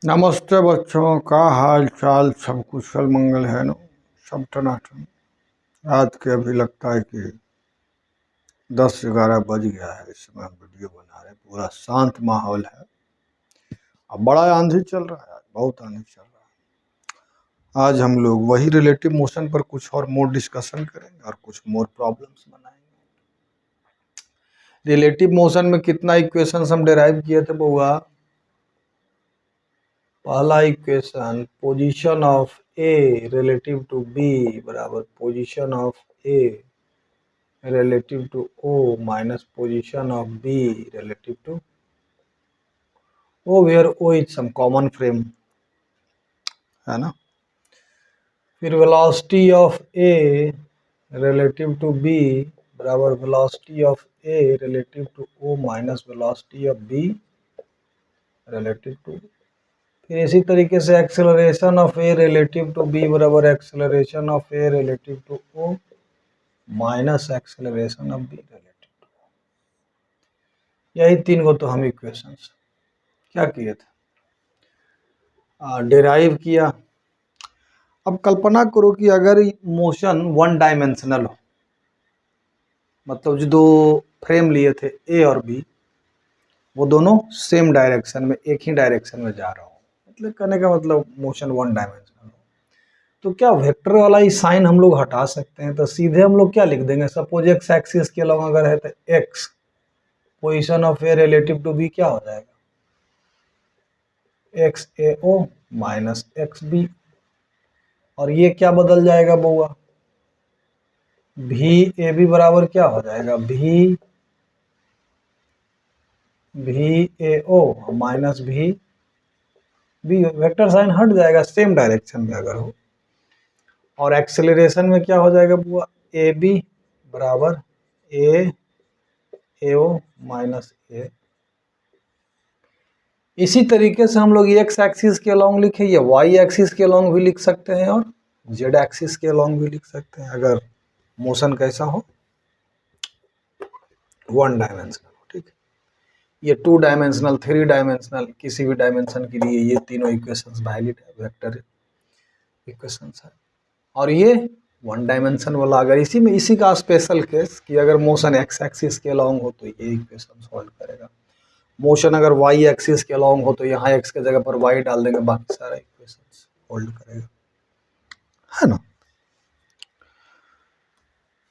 नमस्ते बच्चों का हाल चाल सब कुशल मंगल है ना। सब टनाटन। रात के अभी लगता है कि 10-11 बज गया है। इस समय हम वीडियो बना रहे हैं। पूरा शांत माहौल है। अब बड़ा आंधी चल रहा है, बहुत आंधी चल रहा है। आज हम लोग वही रिलेटिव मोशन पर कुछ और मोर डिस्कशन करेंगे और कुछ मोर प्रॉब्लम्स बनाएंगे। रिलेटिव मोशन में कितना इक्वेशंस हम डिराइव किए थे बउआ? पहला equation position of A relative to B बराबर position of A relative to O minus position of B relative to O, where O is some common frame, है ना। फिर velocity of A relative to B बराबर velocity of A relative to O minus velocity of B relative to. फिर इसी तरीके से acceleration of A relative to B बराबर acceleration of A relative to O minus acceleration of B relative to. यही तीन को तो हम इक्वेशंस क्या किए थे, डिराइव किया। अब कल्पना करो कि अगर मोशन वन डायमेंशनल हो, मतलब जो दो फ्रेम लिए थे ए और बी, वो दोनों सेम डायरेक्शन में, एक ही डायरेक्शन में जा रहा हो, मतलब कहने का मतलब मोशन वन डायमेंशनल हो, तो क्या वेक्टर वाला ही साइन हम लोग हटा सकते हैं? तो सीधे हम लोग क्या लिख देंगे, सपोज एक्स एक्सिस के अलॉन्ग अगर है तो X position of A relative to B क्या हो जाएगा, X A o minus X B. और ये क्या बदल जाएगा बउआ, भी ए बी बराबर क्या हो जाएगा, भी ए ओ माइनस भी बी। वेक्टर साइन हट जाएगा सेम डायरेक्शन में अगर हो। और एक्सेलरेशन में क्या हो जाएगा बुआ, ए बी बराबर ए ओ माइनस ए। इसी तरीके से हम लोग एक्स एक्सिस के अलॉन्ग लिखे, या वाई एक्सिस के अलॉन्ग भी लिख सकते हैं और जेड एक्सिस के अलॉन्ग भी लिख सकते हैं, अगर मोशन कैसा हो, वन डायमेंशनल हो। ठीक है, ये टू डायमेंशनल, थ्री डायमेंशनल, किसी भी डायमेंशन के लिए ये तीनों इक्वेशंस वैलिड है, वेक्टर इक्वेशंस है। और ये वन डायमेंशन वाला, अगर इसी का स्पेशल केस कि अगर मोशन एक्स एक्सिस के अलॉन्ग हो तो ये इक्वेशन सॉल्व करेगा। मोशन अगर वाई एक्सिस के अलॉन्ग हो तो यहाँ एक्स के जगह पर वाई डाल देंगे, बाकी सारा इक्वेशन होल्ड करेगा, है ना।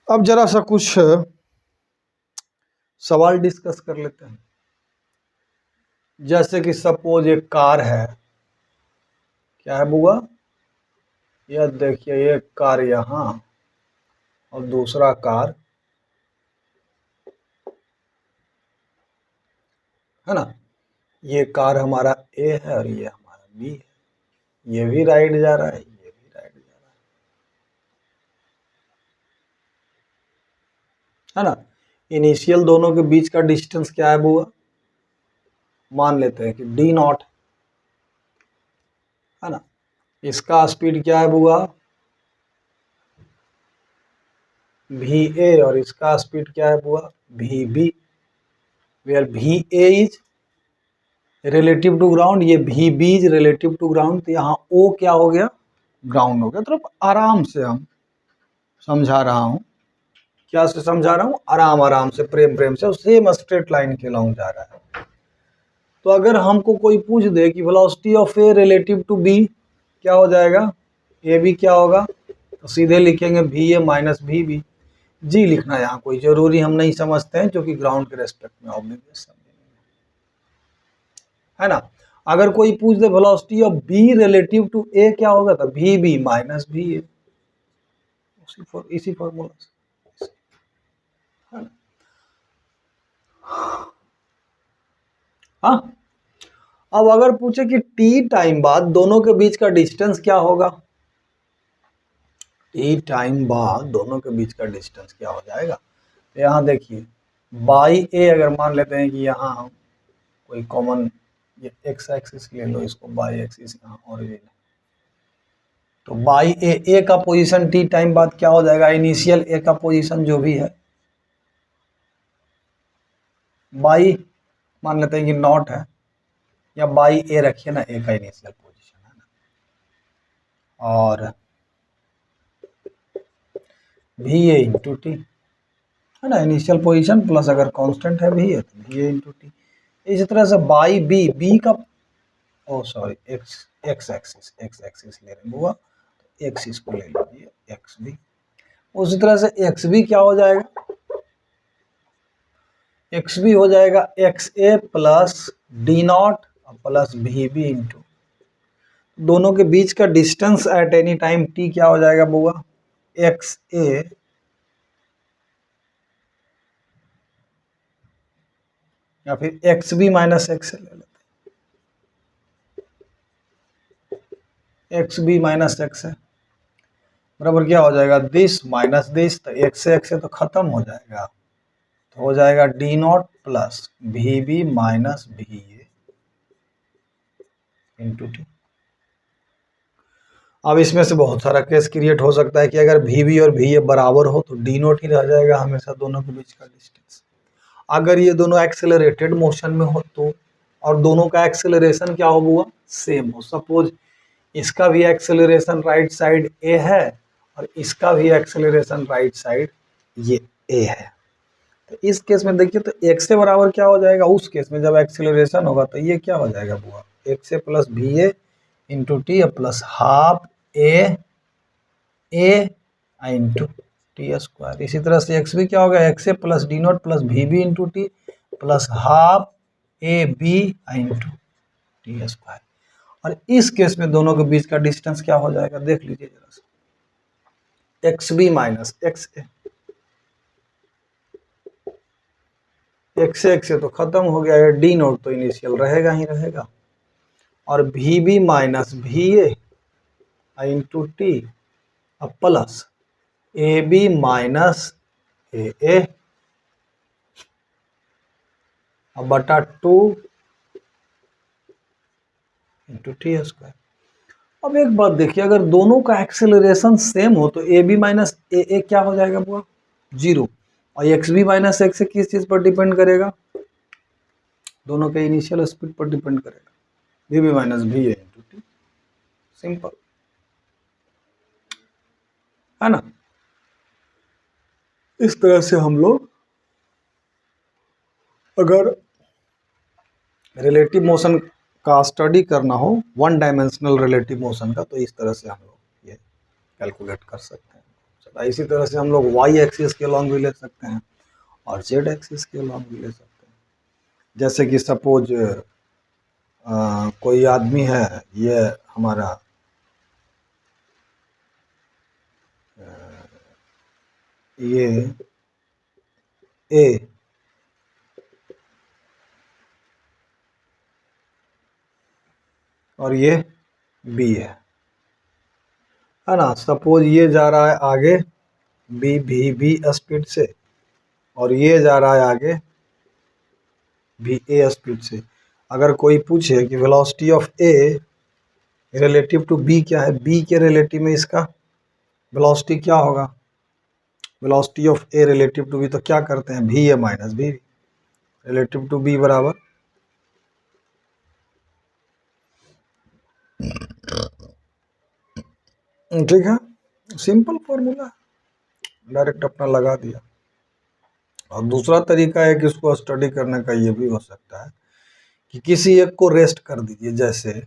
अब जरा सा कुछ सवाल डिस्कस कर लेते हैं। जैसे कि सपोज एक कार है, क्या है बुआ, यह देखिए एक कार यहाँ और दूसरा कार, है ना। ये कार हमारा ए है और ये हमारा बी है। ये भी राइट जा रहा है, ये भी राइट जा रहा है ना। इनिशियल दोनों के बीच का डिस्टेंस क्या है बुआ, मान लेते हैं कि डी नॉट, है ना। इसका स्पीड क्या है बुआ, वी ए, और इसका स्पीड क्या है बुआ, V B, where V A is relative to ground, ये V B is relative to ground. तो यहाँ ओ क्या हो गया, ग्राउंड हो गया। तो आराम से हम समझा रहा हूँ, क्या से समझा रहा हूँ, आराम आराम से, प्रेम प्रेम से, सेम स्ट्रेट लाइन के लॉन्ग जा रहा है। तो अगर हमको कोई पूछ दे कि velocity of A relative to B क्या हो जाएगा, ए बी क्या होगा, तो सीधे लिखेंगे V A minus V B. जी लिखना यहाँ कोई जरूरी हम नहीं समझते हैं, क्योंकि ग्राउंड के रेस्पेक्ट में ऑब्लिवियस, है ना। अगर कोई पूछ दे velocity of B relative to A क्या होगा, तो V B minus V A, इसी फॉर्मूला से, है ना। हाँ, अब अगर पूछे कि टी टाइम बाद दोनों के बीच का डिस्टेंस क्या होगा, टी टाइम बाद दोनों के बीच का डिस्टेंस क्या हो जाएगा, तो यहाँ देखिए बाई ए, अगर मान लेते हैं कि यहाँ हम कोई कॉमन, ये एक्स एक्सिस ले लो, इसको बाई एक्सिस यहाँ ओरिजिन है, तो बाई ए का पोजीशन टी टाइम बाद क्या हो जाएगा, इनिशियल ए का पोजीशन जो भी है, बाई मान लेते हैं कि नॉट है, या बाई ए रखिए ना, ए का इनिशियल पोजीशन है ना, और वी ए इंटू टी है ना, इनिशियल पोजीशन प्लस अगर कांस्टेंट है वी ए तो वी ए इंटू टी। इसी तरह से बाई बी, बी का ओ सॉरी एक्स, एक्स एक्सिस ले रहे हुआ, एक्स इसको ले लीजिए एक्स बी। उसी तरह से एक्स बी क्या हो जाएगा, एक्स बी हो जाएगा X A plus D nought plus V B into, दोनों के बीच का distance at any time T क्या हो जाएगा बुआ, एक्स ए या फिर X B minus X A ले लेते हैं, X B minus X A बराबर क्या हो जाएगा, दिस माइनस दिस, तो एक्स ए तो खत्म हो जाएगा, तो हो जाएगा D nought plus V B minus V A into T. अब इसमें से बहुत सारा केस क्रिएट हो सकता है कि अगर वी बी और वी ए बराबर हो तो डी नॉट ही रह जाएगा हमेशा दोनों के बीच का डिस्टेंस। अगर ये दोनों एक्सेलरेटेड मोशन में हो तो, और दोनों का एक्सेलरेशन क्या हो हुआ, सेम हो, सपोज इसका भी एक्सेलरेशन राइट साइड ए है और इसका भी एक्सेलरेशन राइट साइड ये ए है, तो इस केस में देखिए तो एक्स से बराबर क्या हो जाएगा, उस केस में जब एक्सेलरेशन होगा तो ये क्या हो जाएगा बुआ, X A plus V A into T plus half A into T square. इसी तरह से एक्स बी क्या होगा, X A plus D nought plus V B into T plus half A B into T square. और इस case में दोनों के बीच का डिस्टेंस क्या हो जाएगा, देख लीजिए जरा सा, x B minus X A, x A तो खत्म हो गया है, डी नोट तो इनिशियल रहेगा ही रहेगा, और V B minus V A into T plus A B minus A बटा 2 इंटू टी स्क्वायर। अब एक बात देखिए, अगर दोनों का एक्सेलरेशन सेम हो तो ए बी माइनस ए क्या हो जाएगा बुआ, 0, और एक्स बी माइनस एक्स किस चीज पर डिपेंड करेगा, दोनों के इनिशियल स्पीड पर डिपेंड करेगा, V B minus V A into T, simple है ना। इस तरह से हम लोग अगर रिलेटिव मोशन का स्टडी करना हो, वन डायमेंशनल रिलेटिव मोशन का, तो इस तरह से हम लोग ये कैलकुलेट कर सकते हैं। चला, इसी तरह से हम लोग वाई एक्सिस के लॉन्ग भी ले सकते हैं और जेड एक्सिस के लॉन्ग भी ले सकते हैं। जैसे कि सपोज कोई आदमी है, ये हमारा ये ए और ये बी है ना, सपोज ये जा रहा है आगे बी भी बी स्पीड से और ये जा रहा है आगे भी ए स्पीड से। अगर कोई पूछे कि velocity of A relative to B क्या है, बी के रिलेटिव में इसका वेलोसिटी क्या होगा, velocity of A relative to B, तो क्या करते हैं, V A minus B relative to B बराबर, ठीक है, सिंपल फॉर्मूला डायरेक्ट अपना लगा दिया। और दूसरा तरीका है कि इसको स्टडी करने का ये भी हो सकता है कि किसी एक को रेस्ट कर दीजिए, जैसे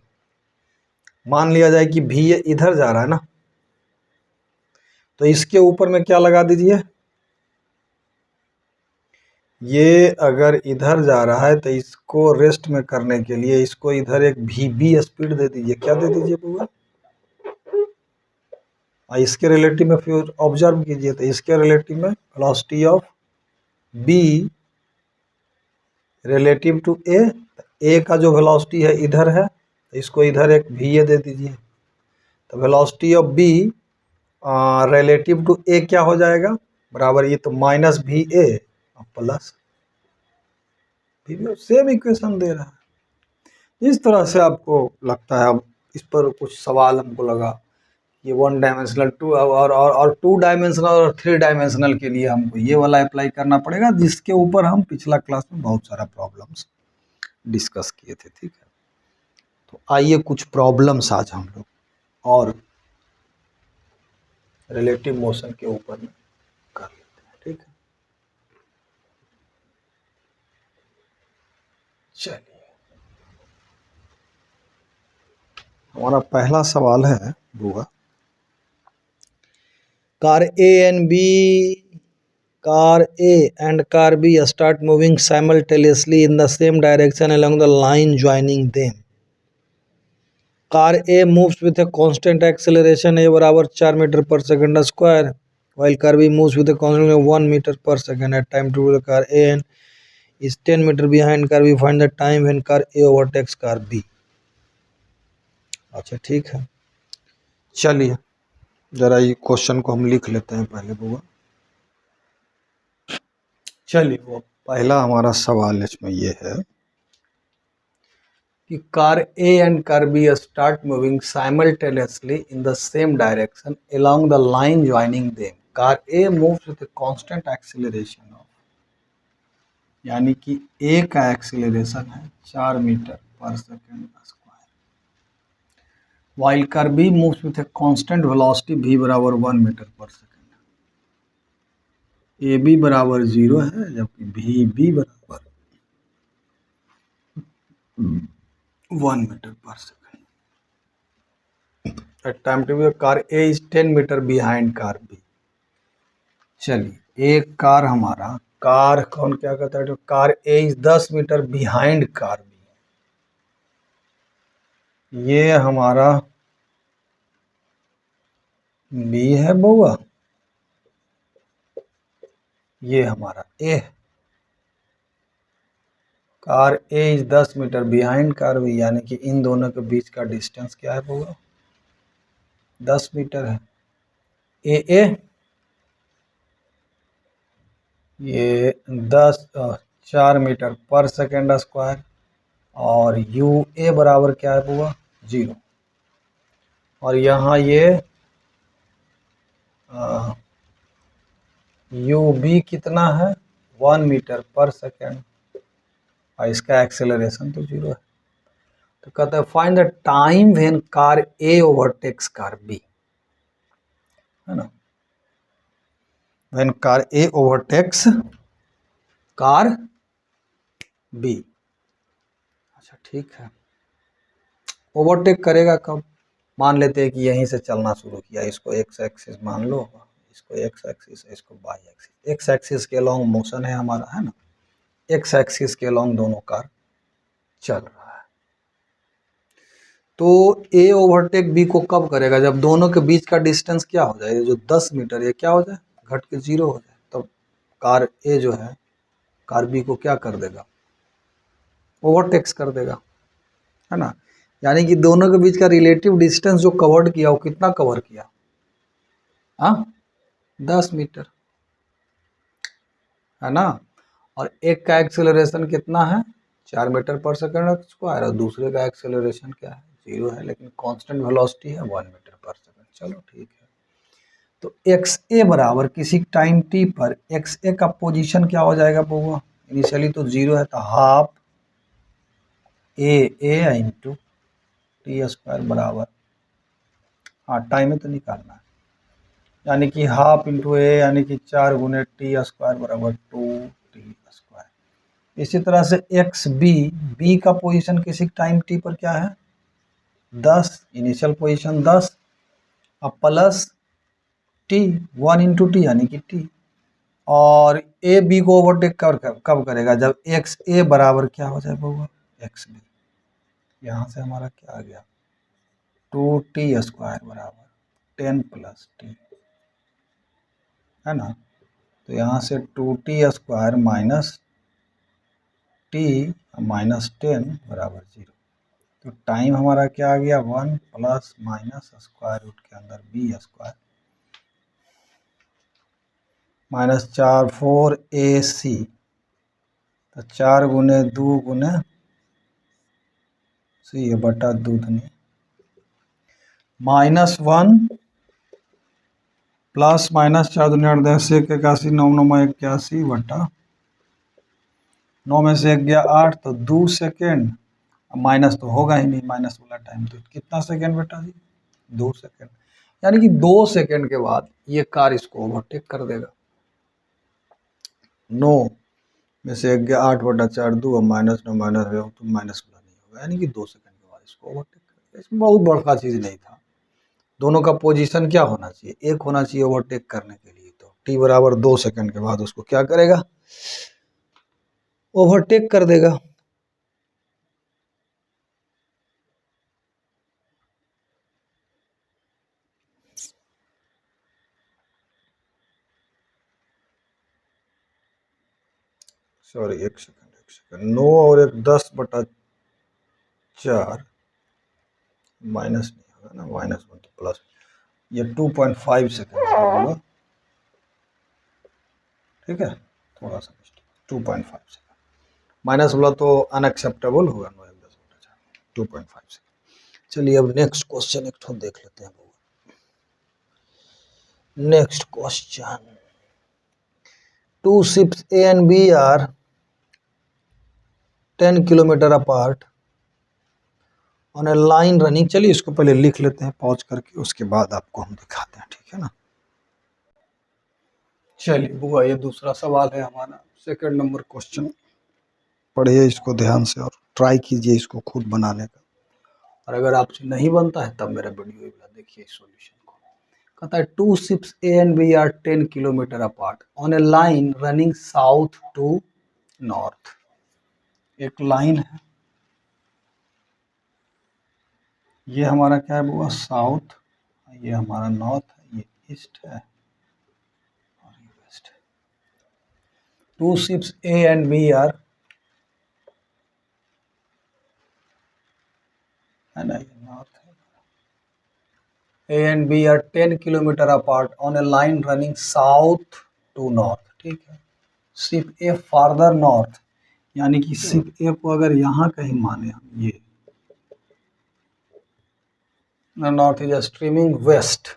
मान लिया जाए कि भी इधर जा रहा है ना, तो इसके ऊपर में क्या लगा दीजिए, ये अगर इधर जा रहा है तो इसको रेस्ट में करने के लिए इसको इधर एक भी बी स्पीड दे दीजिए, क्या दे दीजिए बुआ, और इसके रिलेटिव में फिर ऑब्जर्व कीजिए, तो इसके रिलेटिव में velocity of B relative to A का जो वेलोसिटी है इधर है, तो इसको इधर एक भी ए दे दीजिए, तो velocity of B relative to A क्या हो जाएगा बराबर, ये तो माइनस भी ए प्लस भी, सेम इक्वेशन दे रहा है। इस तरह से आपको लगता है, अब इस पर कुछ सवाल हमको लगा, ये वन डायमेंशनल टू और टू डायमेंशनल और थ्री डायमेंशनल के लिए हमको ये वाला अप्लाई करना पड़ेगा, जिसके ऊपर हम पिछला क्लास में बहुत सारा प्रॉब्लम्स डिस्कस किए थे, ठीक है। तो आइए कुछ प्रॉब्लम्स आज हम लोग और रिलेटिव मोशन के ऊपर में कर लेते हैं, ठीक है। चलिए, हमारा पहला सवाल है बुआ, car A and car B start moving simultaneously in the same direction along the line joining them. Car A moves with a constant acceleration a बराबर 4 मीटर पर second square, while car B moves with a constant of 1 meter per second at time to the car A and is 10 meter behind car B. Find the time when car A overtakes car B. अच्छा ठीक है, चलिए जरा ये question को हम लिख लेते हैं पहले बुआ। चलिए, वो पहला हमारा सवाल इसमें ये है कि car A and car B start moving simultaneously in the same direction along the line joining them. Car A moves with a constant acceleration of, यानी कि A का एक्सीलरेशन है 4 metre per second square, while car B moves with a constant velocity V बराबर 1 metre per second. A B बराबर 0 है जबकि भी B बराबर 1 metre per second. At time two B car A is 10 metre behind car B. चलिए, एक car हमारा car कौन क्या कहता है, तो car A is 10 metre behind car B. ये हमारा बी है बउआ, ये हमारा ए है। Car A is 10 metre behind car B, यानी कि इन दोनों के बीच का डिस्टेंस क्या है बउआ, 10 मीटर है। ए ये 4 मीटर पर सेकेंड स्क्वायर, और यू ए बराबर क्या है बुआ, 0। और यहाँ ये यू बी कितना है, 1 मीटर पर सेकेंड, और इसका एक्सेलरेशन तो 0 है। तो कहते हैं find the time when car A overtakes car B, है ना। When car A overtakes car B. अच्छा ठीक है, ओवरटेक करेगा कब, मान लेते हैं कि यहीं से चलना शुरू किया, इसको एक्स एक्सिस मान लो, इसको एक्स एक्सिस, इसको वाई एक्सिस। एक्स एक्सिस के अलॉन्ग मोशन है हमारा, है ना, एक्स एक्सिस के अलॉन्ग दोनों कार चल रहा है। तो ए ओवरटेक बी को कब करेगा, जब दोनों के बीच का डिस्टेंस क्या हो जाए, जो 10 मीटर ये क्या हो जाए, घट के 0 हो जाए, तब तो कार ए जो है कार बी को क्या कर देगा, ओवरटेक्स कर देगा, है ना। यानी कि दोनों के बीच का रिलेटिव डिस्टेंस जो कवर्ड किया वो कितना कवर किया, हाँ 10 मीटर, है ना। और एक का एक्सेलरेशन कितना है, 4 मीटर पर सेकंड स्क्वायर, और दूसरे का एक्सेलरेशन क्या है, 0 है, लेकिन कांस्टेंट वेलोसिटी है 1 मीटर पर सेकंड। चलो ठीक है, तो एक्स ए बराबर किसी टाइम टी पर एक्स ए का पोजीशन क्या हो जाएगा बउआ, इनिशियली तो 0 है, तो half A into T square बराबर, हाँ टाइम में तो निकालना है, यानी कि हाफ इंटू ए यानी कि 4 गुने टी स्क्वायर बराबर 2 टी स्क्वायर। इसी तरह से एक्स बी का पोजीशन किसी टाइम टी पर क्या है, 10, इनिशियल पोजीशन 10, अब प्लस टी 1 इंटू टी यानी कि टी। और ए बी को ओवरटेक कब करेगा, जब एक्स ए बराबर क्या हो जाए बउआ, एक्स बी। यहाँ से हमारा क्या आ गया, 2 टी स्क्वायर बराबर 10 प्लस टी, है ना। तो यहाँ से 2t square minus T minus 10 बराबर 0। तो टाइम हमारा क्या आ गया, 1 प्लस माइनस स्क्वायर रूट के अंदर बी स्क्वायर माइनस 4 4 ए सी, तो 4 गुने 2 गुने सी बटा 2 दूनी -1 प्लस माइनस 4 दूनी 8 10 1 81 9 9 81 बटा 9 में से 1 गया 8, तो 2 सेकेंड अब माइनस तो होगा ही नहीं, माइनस वाला टाइम तो कितना सेकंड बेटा जी, 2 सेकंड। यानी कि 2 सेकंड के बाद ये कार इसको ओवरटेक कर देगा। 9 में से 8/4 2 और -9 माइनस तो माइनस वाला नहीं होगा, यानी कि 2 सेकंड के बाद इसको ओवरटेक कर देगा। इसमें बहुत बड़का चीज़ नहीं था। दोनों का पोजीशन क्या होना चाहिए, एक होना चाहिए ओवरटेक करने के लिए, तो t बराबर 2 सेकंड के बाद उसको क्या करेगा, ओवरटेक कर देगा। सॉरी, एक सेकंड, 9 और 1 10/4 माइनस नहीं होगा ना, -1 तो प्लस, ये 2.5 सेकंड होगा, ठीक है, थोड़ा सा मिस्टेक, 2.5 सेकंड, माइनस वाला तो अनएक्सेप्टेबल होगा, 9 1 10/4 2.5 सेकंड। चलिए अब नेक्स्ट क्वेश्चन एक ठो देख लेते हैं। Next question, 2 ships A and B are 10 kilometre apart on a line running. चलिए इसको पहले लिख लेते हैं पॉज करके, उसके बाद आपको हम दिखाते हैं, ठीक है ना। चलिए बुआ, ये दूसरा सवाल है हमारा, सेकंड नंबर क्वेश्चन। पढ़िए इसको ध्यान से और ट्राई कीजिए इसको खुद बनाने का, और अगर आपसे नहीं बनता है तब मेरा वीडियो देखिए सॉल्यूशन को। कहता है 2 ships A and B are 10 kilometre apart on a line running south to north. एक लाइन है, ये हमारा क्या है बुआ, साउथ, ये हमारा नॉर्थ है, ये ईस्ट है और ये वेस्ट है। 2 ships A and B are, है ना, ये नॉर्थ है, A and B are 10 kilometre apart on a line running south to north, ठीक है। शिप ए फार्दर नॉर्थ, यानी कि शिप ए को अगर यहाँ कहीं माने हम, ये नॉर्थ इज स्ट्रीमिंग वेस्ट,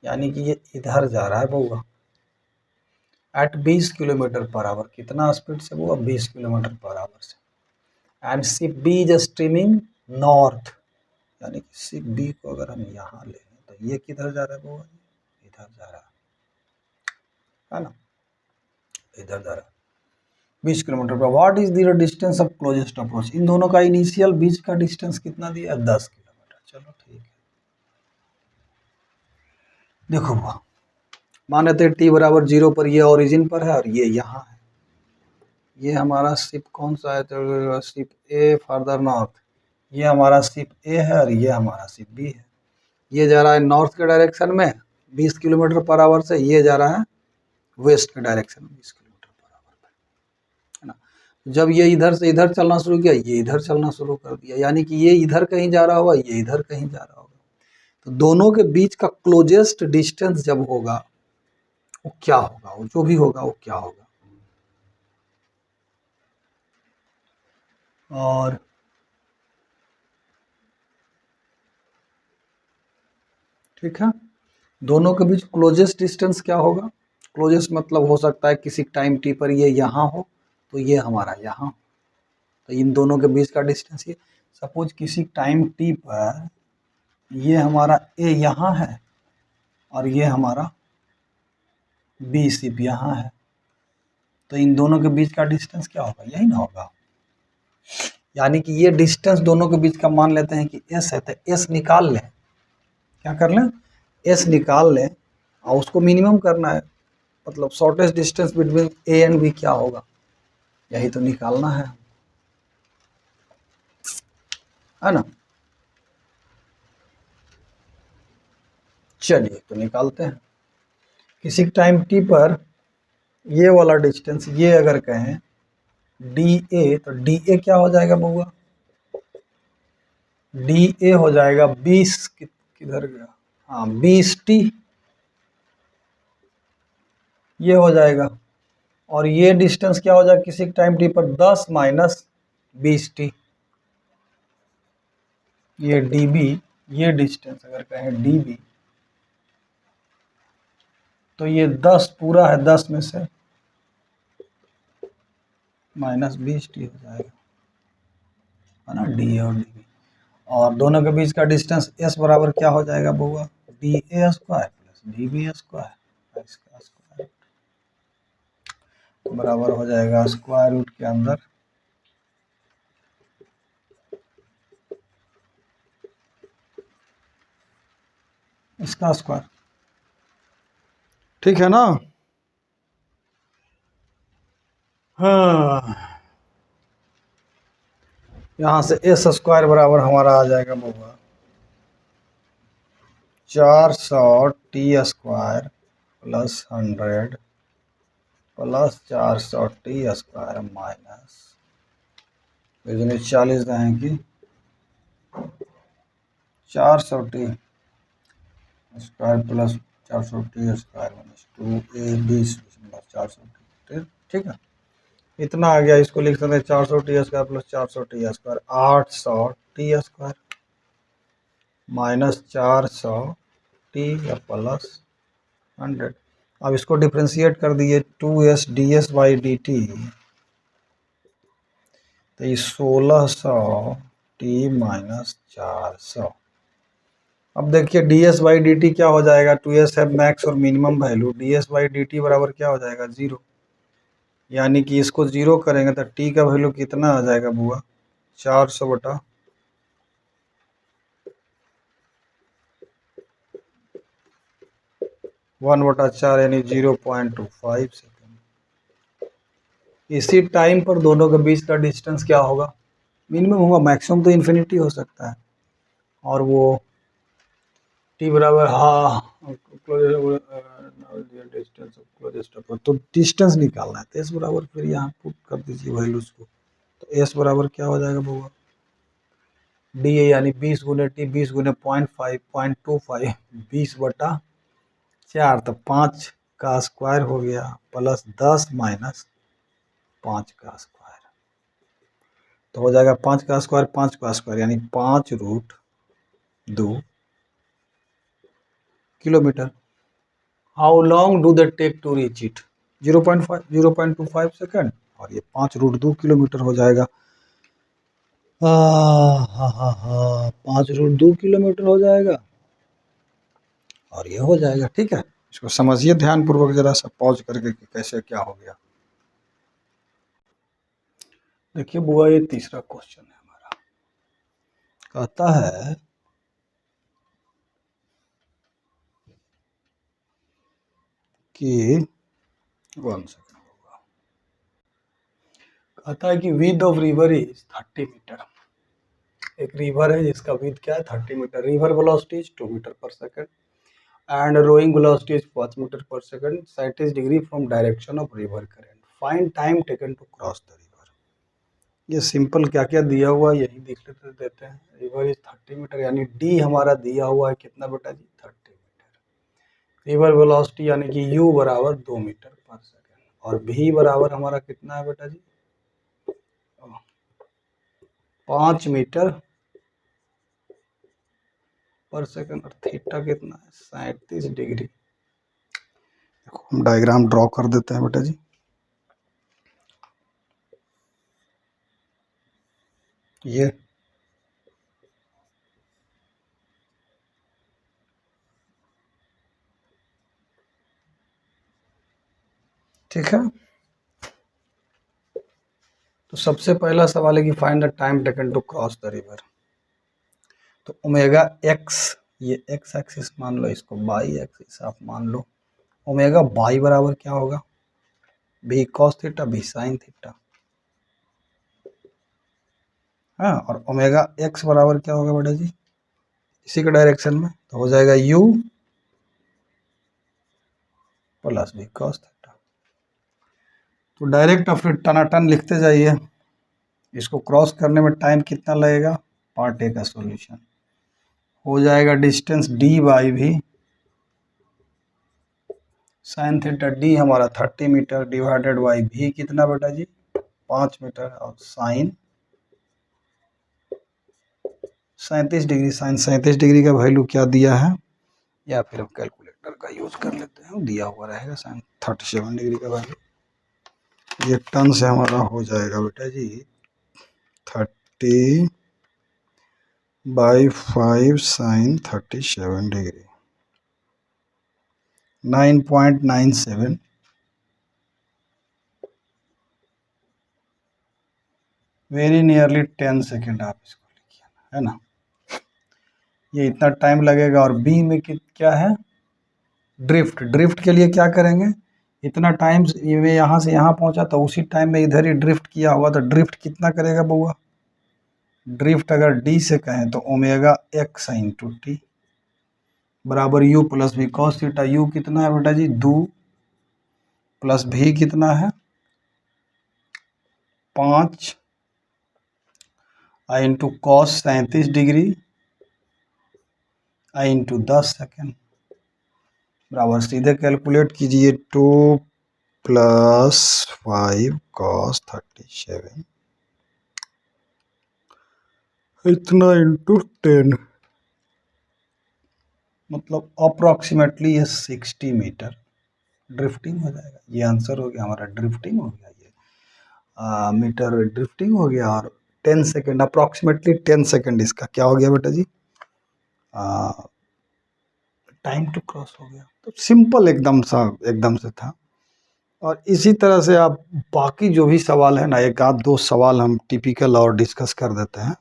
यानी कि ये इधर जा रहा है बउआ, एट 20 किलोमीटर पर आवर। कितना स्पीड से बउआ, 20 किलोमीटर पर आवर से। And ship B is streaming north, यानी कि शिप बी को अगर हम यहाँ ले लें तो ये किधर जा रहा है बउआ, इधर जा रहा है ना, इधर जा रहा है 20 किलोमीटर पर। What is the distance of closest approach. इन दोनों का इनिशियल बीच का डिस्टेंस कितना दिया है, 10 किलोमीटर। चलो ठीक है, देखो बुआ, मान लेते हैं टी बराबर 0 पर ये ओरिजिन पर है और ये यहाँ है। ये हमारा शिप कौन सा है, तो शिप ए फर्दर नॉर्थ, ये हमारा शिप ए है और ये हमारा शिप बी है। ये जा रहा है नॉर्थ के डायरेक्शन में 20 किलोमीटर पर आवर से, ये जा रहा है वेस्ट के डायरेक्शन में 20 किलोमीटर पर आवर पे, है ना। जब ये इधर से इधर चलना शुरू किया, ये इधर चलना शुरू कर दिया, यानी कि ये इधर कहीं जा रहा होगा, ये इधर कहीं जा रहा होगा। तो दोनों के बीच का क्लोजेस्ट डिस्टेंस जब होगा वो क्या होगा, वो जो भी होगा वो क्या होगा। और ठीक है, दोनों के बीच क्लोजेस्ट डिस्टेंस क्या होगा। क्लोजेस्ट मतलब हो सकता है किसी टाइम टी पर ये यहाँ हो तो ये हमारा यहाँ, तो इन दोनों के बीच का डिस्टेंस ये। सपोज किसी टाइम टी पर ये हमारा ए यहाँ है और ये हमारा बी शिप यहाँ है, तो इन दोनों के बीच का डिस्टेंस क्या होगा, यही ना होगा। यानी कि ये डिस्टेंस दोनों के बीच का मान लेते हैं कि एस है, तो एस निकाल लें, क्या कर लें, एस निकाल लें और उसको मिनिमम करना है, मतलब shortest distance between A and B क्या होगा, यही तो निकालना है ना। चलिए तो निकालते हैं। किसी टाइम टी पर ये वाला डिस्टेंस, ये अगर कहें डी ए, तो डी ए क्या हो जाएगा बउआ, डी ए हो जाएगा 20, किधर गया, हाँ 20 टी, ये हो जाएगा। और ये डिस्टेंस क्या हो जाएगा किसी टाइम टी पर, 10 माइनस 20 टी, ये डी बी, ये डिस्टेंस अगर कहें डी बी, तो ये 10 पूरा है, 10 में से -20 टी हो जाएगा। है ना, डी ए और डी बी, और दोनों के बीच का डिस्टेंस एस बराबर क्या हो जाएगा बउआ, D A square plus D B square, इसका स्क्वायर बराबर हो जाएगा स्क्वायर रूट के अंदर इसका स्क्वायर, ठीक है ना। हाँ, यहाँ से एस स्क्वायर बराबर हमारा आ जाएगा बउआ 400 T square plus 100 plus 400 T square minus 40 देंगे 400 T square plus 400 T square minus 2a 20 400 T, ठीक है। इतना आ गया, इसको लिख सकते हैं 400 T square plus 400 T square 800 T square minus 400 T plus 100। अब इसको डिफ्रेंशिएट कर दिए 2s D S by D T, तो ये 1600 टी माइनस 400। अब देखिए D S by D T क्या हो जाएगा, 2s है मैक्स और minimum value, D S by D T बराबर क्या हो जाएगा 0, यानी कि इसको 0 करेंगे तो टी का वैल्यू कितना आ जाएगा बुआ 400 बटा 1/4 यानी 0.25 सेकेंड। इसी टाइम पर दोनों के बीच का डिस्टेंस क्या होगा, मिनिमम होगा, मैक्सिमम तो इन्फिनिटी हो सकता है, और वो टी बराबर डिस्टेंस, तो डिस्टेंस निकालना है, तो एस बराबर फिर यहाँ पुट कर दीजिए वैल्यूज को, तो एस बराबर क्या हो जाएगा बउआ डी ए यानी 20 गुने टी 20 गुने 0.25 20/4, तो 5 का स्क्वायर हो गया प्लस 10 माइनस 5 का स्क्वायर, तो हो जाएगा 5 का स्क्वायर 5 का स्क्वायर यानी 5√2 kilometre. How long do they take to reach it 0.25 second, और ये 5√2 किलोमीटर हो जाएगा। हाँ 5√2 किलोमीटर हो जाएगा, और ये हो जाएगा, ठीक है। इसको समझिए ध्यानपूर्वक जरा सा पॉज करके कि कैसे क्या हो गया। देखिए बुआ ये तीसरा क्वेश्चन है हमारा, कहता है कि 1 सेकेंड होगा, कहता है कि width of river is 30 metre. एक रिवर है जिसका विड्थ क्या है 30 metre, river velocity is 2 metre per second and rowing velocity is 5 meter per second, 30 degree from direction of river current, find time taken to cross the river। ये simple क्या क्या दिया हुआ है यही देख लेते देते हैं। रिवर इज 30 मीटर यानी डी हमारा दिया हुआ है कितना बेटा जी 30 मीटर, रिवर वेलोसिटी यानी कि u बराबर 2 मीटर पर सेकेंड, और v बराबर हमारा कितना है बेटा जी 5 मीटर पर सेकेंड, और थीटा कितना है 37 डिग्री। देखो हम डायग्राम ड्रॉ कर देते हैं बेटा जी, ये ठीक है। तो सबसे पहला सवाल है कि find the time taken to cross the river, तो ओमेगा एक्स, ये एक्स एक्सिस मान लो, इसको बाई एक्सिस आप मान लो, ओमेगा बाई बराबर क्या होगा भी कॉस थीटा भी साइन थीटा, हाँ, और ओमेगा एक्स बराबर क्या होगा बेटा जी इसी के डायरेक्शन में, तो हो जाएगा u प्लस भी कॉस थीटा। तो डायरेक्ट और फिर टनाटन लिखते जाइए, इसको क्रॉस करने में टाइम कितना लगेगा, पार्ट ए का सॉल्यूशन हो जाएगा डिस्टेंस डी बाई भी साइन थीटा, डी हमारा 30 मीटर डिवाइडेड बाई भी कितना बेटा जी 5 मीटर, और साइन 37 डिग्री, साइन 37 डिग्री का वैल्यू क्या दिया है, या फिर हम कैलकुलेटर का यूज कर लेते हैं, दिया हुआ रहेगा साइन 37 डिग्री का वैल्यू, ये टन से हमारा हो जाएगा बेटा जी 30 by 5 sin 37 degree 9.97 very nearly 10 second आप इसको लिखिए, है ना। ये इतना टाइम लगेगा। और बी में क्या है, ड्रिफ्ट। ड्रिफ्ट के लिए क्या करेंगे, इतना टाइम ये यहाँ से यहाँ पहुँचा तो उसी टाइम में इधर ही ड्रिफ्ट किया होगा, तो ड्रिफ्ट कितना करेगा बउआ। ड्रिफ्ट अगर डी से कहें तो ओमेगा एक्स इंटू टी बराबर U plus V cos theta. U कितना है बेटा जी, 2 प्लस भी कितना है 5 i into cos 37 degree i into 10 second बराबर सीधे कैलकुलेट कीजिए 2 प्लस 5 कॉस 37 इतना इंटू 10 मतलब अप्रॉक्सीमेटली ये 60 मीटर ड्रिफ्टिंग हो जाएगा। ये आंसर हो गया हमारा, ड्रिफ्टिंग हो गया ये मीटर ड्रिफ्टिंग हो गया। और 10 सेकेंड अप्रॉक्सीमेटली 10 सेकेंड इसका क्या हो गया बेटा जी, टाइम टू क्रॉस हो गया। तो सिंपल एकदम से था। और इसी तरह से आप बाकी जो भी सवाल है ना, एक आध दो सवाल हम टिपिकल और डिस्कस कर देते हैं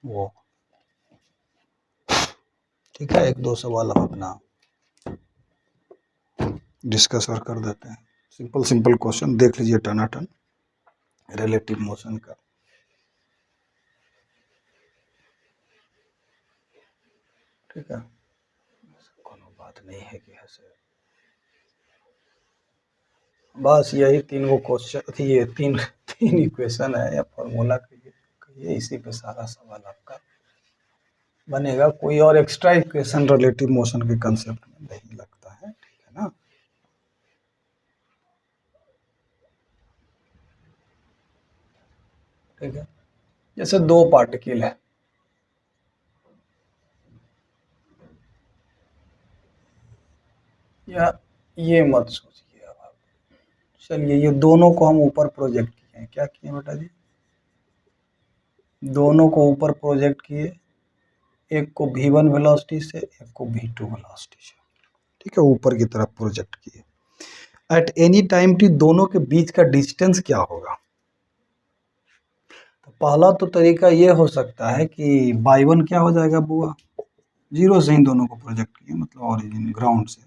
वो, ठीक है। एक दो सवाल हम अपना डिस्कस और कर देते हैं। सिंपल सिंपल क्वेश्चन देख लीजिए टनाटन रिलेटिव मोशन का। ठीक है, कोनो बात नहीं है कि ऐसे बस यही तीन गो क्वेश्चन, ये तीन इक्वेशन है या फॉर्मूला कहिए, इसी पे सारा सवाल आपका बनेगा। कोई और एक्स्ट्रा इक्वेशन रिलेटिव मोशन के कंसेप्ट में नहीं लगता है, ठीक है ना। ठीक है, जैसे दो पार्टिकल है, या ये मत सोचिए अब आप, चलिए ये दोनों को हम ऊपर प्रोजेक्ट किए हैं। क्या किए बेटा जी, दोनों को ऊपर प्रोजेक्ट किए, एक को v1 वेलोसिटी से, एक को v2 वेलोसिटी से, ठीक है, ऊपर की तरफ प्रोजेक्ट किए। एट एनी टाइम टी दोनों के बीच का डिस्टेंस क्या होगा। तो पहला तो तरीका ये हो सकता है कि y1 क्या हो जाएगा बुआ, 0 से ही दोनों को प्रोजेक्ट किए, मतलब ओरिजिन ग्राउंड से,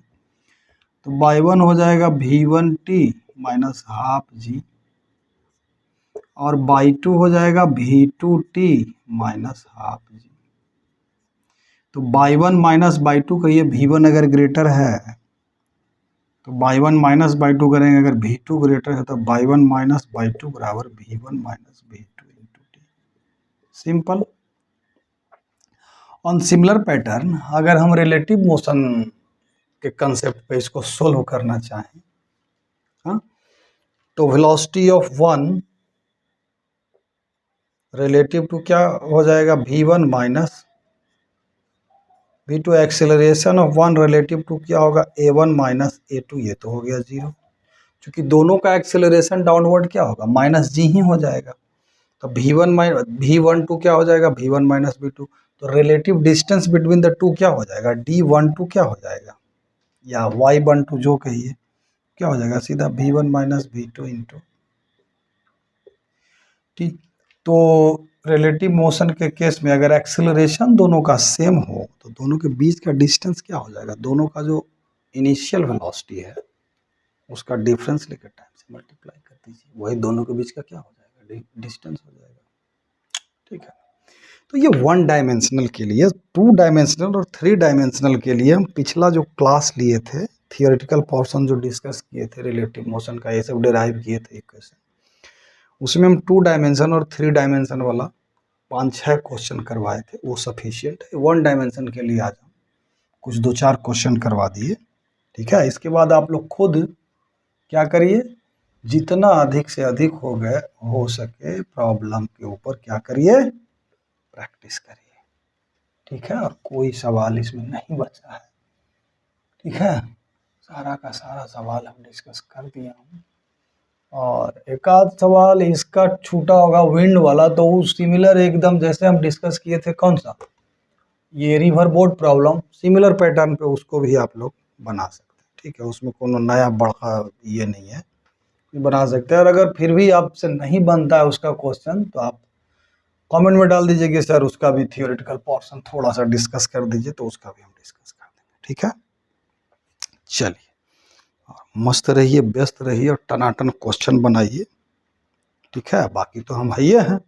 तो y1 हो जाएगा v1t माइनस हाफ जी, और y2 हो जाएगा v2t माइनस हाफ जी। तो y1 माइनस y2 कहिए, v1 अगर ग्रेटर है तो y1 माइनस y2 करेंगे, अगर v2 ग्रेटर है तो y1 माइनस y2 बराबर v1 minus v2 into T. Simple. On similar pattern अगर हम रिलेटिव मोशन के कंसेप्ट पे इसको सोल्व करना चाहें, हाँ, तो velocity of one relative to क्या हो जाएगा, v1 minus v2, acceleration of one relative to क्या होगा, a1 माइनस a2, ये तो हो गया 0, क्योंकि दोनों का एक्सेलरेशन डाउनवर्ड क्या होगा, माइनस जी ही हो जाएगा। तो v1 क्या हो जाएगा, v1 माइनस v2। तो relative distance between the two क्या हो जाएगा, d12 क्या हो जाएगा, या y12 जो कहिए, क्या हो जाएगा सीधा v1 minus v2 into T. तो रिलेटिव मोशन के केस में अगर एक्सेलरेशन दोनों का सेम हो तो दोनों के बीच का डिस्टेंस क्या हो जाएगा, दोनों का जो इनिशियल वेलोसिटी है उसका डिफरेंस लेकर टाइम से मल्टीप्लाई कर दीजिए, वही दोनों के बीच का क्या हो जाएगा, डिस्टेंस हो जाएगा। ठीक है, तो ये वन डायमेंशनल के लिए, टू डायमेंशनल और थ्री डायमेंशनल के लिए हम पिछला जो क्लास लिए थे, थियोरेटिकल पोर्शन जो डिस्कस किए थे रिलेटिव मोशन का, ये सब डिराइव किए थे इक्वेशन, उसमें हम 2 डायमेंशन और 3 डायमेंशन वाला 5-6 क्वेश्चन करवाए थे, वो सफिशियंट है। 1 डायमेंशन के लिए आज हम कुछ 2-4 क्वेश्चन करवा दिए, ठीक है। इसके बाद आप लोग खुद क्या करिए, जितना अधिक से अधिक हो सके प्रॉब्लम के ऊपर क्या करिए, प्रैक्टिस करिए, ठीक है। और कोई सवाल इसमें नहीं बचा है, ठीक है, सारा का सारा सवाल हम डिस्कस कर दिया हूँ। और एक आध सवाल इसका छूटा होगा विंड वाला, तो वो सिमिलर एकदम जैसे हम डिस्कस किए थे, कौन सा, ये river boat problem, similar pattern पे उसको भी आप लोग बना सकते हैं। ठीक है, उसमें कोनो नया बड़का ये नहीं है, बना सकते हैं। और अगर फिर भी आपसे नहीं बनता है उसका क्वेश्चन, तो आप कमेंट में डाल दीजिए कि सर उसका भी थियोरेटिकल पोर्शन थोड़ा सा डिस्कस कर दीजिए, तो उसका भी हम डिस्कस कर देंगे। ठीक है, चलिए, मस्त रहिए, व्यस्त रहिए और टनाटन क्वेश्चन बनाइए। ठीक है, बाकी तो हम है ही हैं।